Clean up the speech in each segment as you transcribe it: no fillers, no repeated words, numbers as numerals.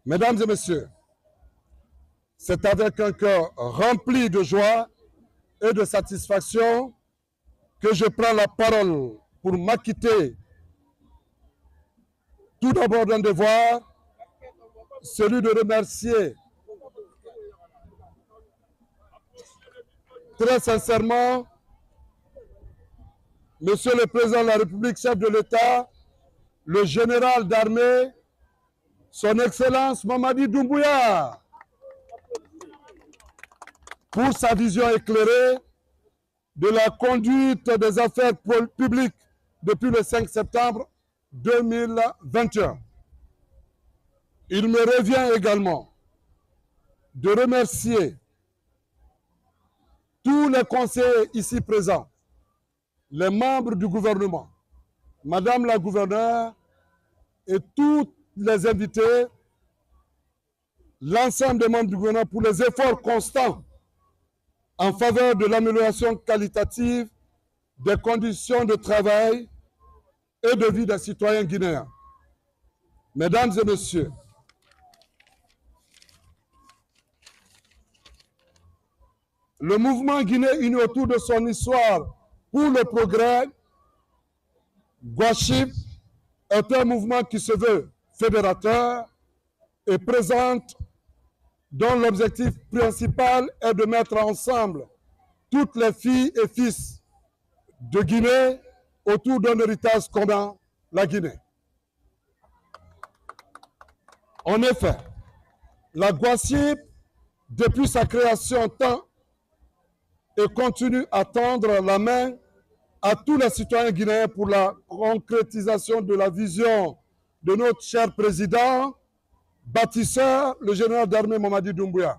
Mesdames et messieurs, c'est avec un cœur rempli de joie et de satisfaction que je prends la parole pour m'acquitter tout d'abord d'un devoir, celui de remercier très sincèrement Monsieur le Président de la République, chef de l'État, le général d'armée, son Excellence Mamadi Doumbouya, pour sa vision éclairée de la conduite des affaires publiques depuis le 5 septembre 2021. Il me revient également de remercier tous les conseillers ici présents, les membres du gouvernement, Madame la gouverneure et tous les invités, l'ensemble des membres du gouvernement pour les efforts constants en faveur de l'amélioration qualitative des conditions de travail et de vie des citoyens guinéens. Mesdames et messieurs, le mouvement Guinée uni autour de son histoire pour le progrès, Gouachib, est un mouvement qui se veut fédérateur et présente, dont l'objectif principal est de mettre ensemble toutes les filles et fils de Guinée autour d'un héritage commun, la Guinée. En effet, la Gouachib, depuis sa création, tend et continue à tendre la main à tous les citoyens guinéens pour la concrétisation de la vision de notre cher président, bâtisseur, le général d'armée Mamadi Doumbouya.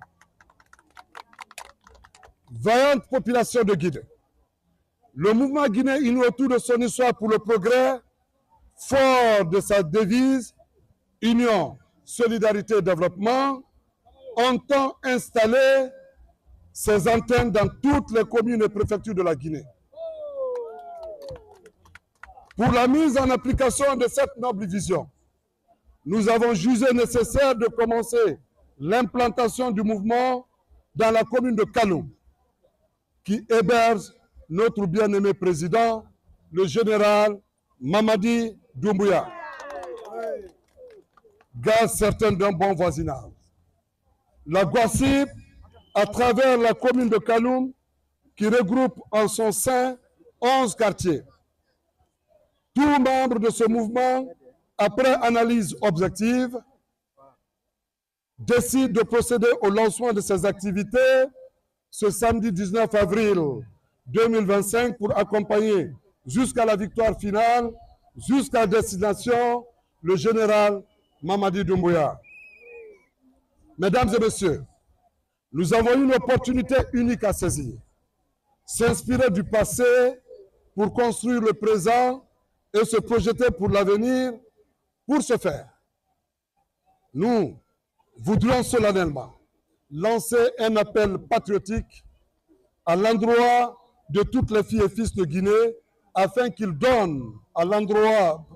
Vaillante population de Guinée, le mouvement Guinée uni autour de son histoire pour le progrès, fort de sa devise Union, Solidarité et Développement, entend installer ses antennes dans toutes les communes et préfectures de la Guinée. Pour la mise en application de cette noble vision, nous avons jugé nécessaire de commencer l'implantation du mouvement dans la commune de Kaloum, qui héberge notre bien-aimé président, le général Mamadi Doumbouya, gage certain d'un bon voisinage. La Gouachib, à travers la commune de Kaloum, qui regroupe en son sein 11 quartiers. Tout membre de ce mouvement, après analyse objective, décide de procéder au lancement de ses activités ce samedi 19 avril 2025 pour accompagner jusqu'à la victoire finale, jusqu'à destination, le général Mamadi Doumbouya. Mesdames et messieurs, nous avons une opportunité unique à saisir. S'inspirer du passé pour construire le présent et se projeter pour l'avenir. Pour ce faire, nous voudrions solennellement lancer un appel patriotique à l'endroit de toutes les filles et fils de Guinée afin qu'ils donnent à l'endroit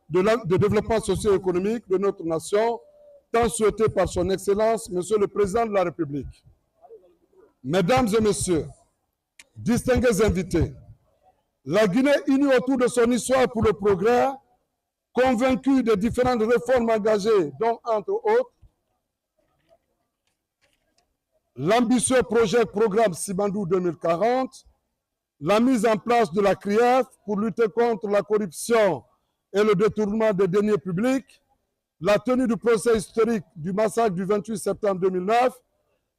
de développement socio-économique de notre nation, tant souhaité par son Excellence, Monsieur le Président de la République. Mesdames et messieurs, distingués invités, la Guinée unie autour de son histoire pour le progrès, convaincue des différentes réformes engagées, dont, entre autres, l'ambitieux projet programme Sibandou 2040, la mise en place de la CRIEF pour lutter contre la corruption et le détournement des deniers publics, la tenue du procès historique du massacre du 28 septembre 2009,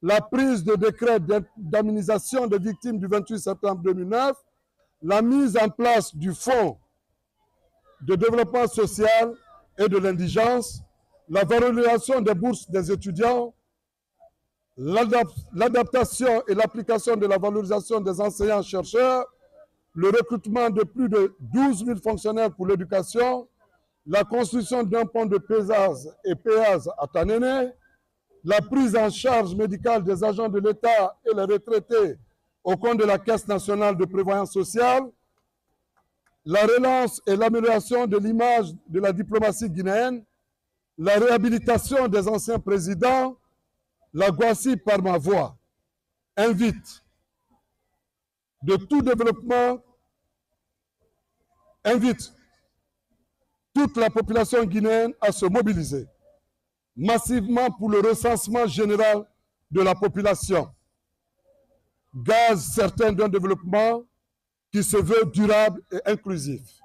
la prise de décret d'indemnisation des victimes du 28 septembre 2009, la mise en place du Fonds de développement social et de l'indigence, la valorisation des bourses des étudiants, l'adaptation et l'application de la valorisation des enseignants-chercheurs, le recrutement de plus de 12 000 fonctionnaires pour l'éducation, la construction d'un pont de Pézaz et Péaz à Tanene, la prise en charge médicale des agents de l'État et les retraités au compte de la Caisse nationale de prévoyance sociale, la relance et l'amélioration de l'image de la diplomatie guinéenne, la réhabilitation des anciens présidents, la Guassy par ma voix invite de tout développement, invite toute la population guinéenne à se mobiliser massivement pour le recensement général de la population, gage certain d'un développement qui se veut durable et inclusif.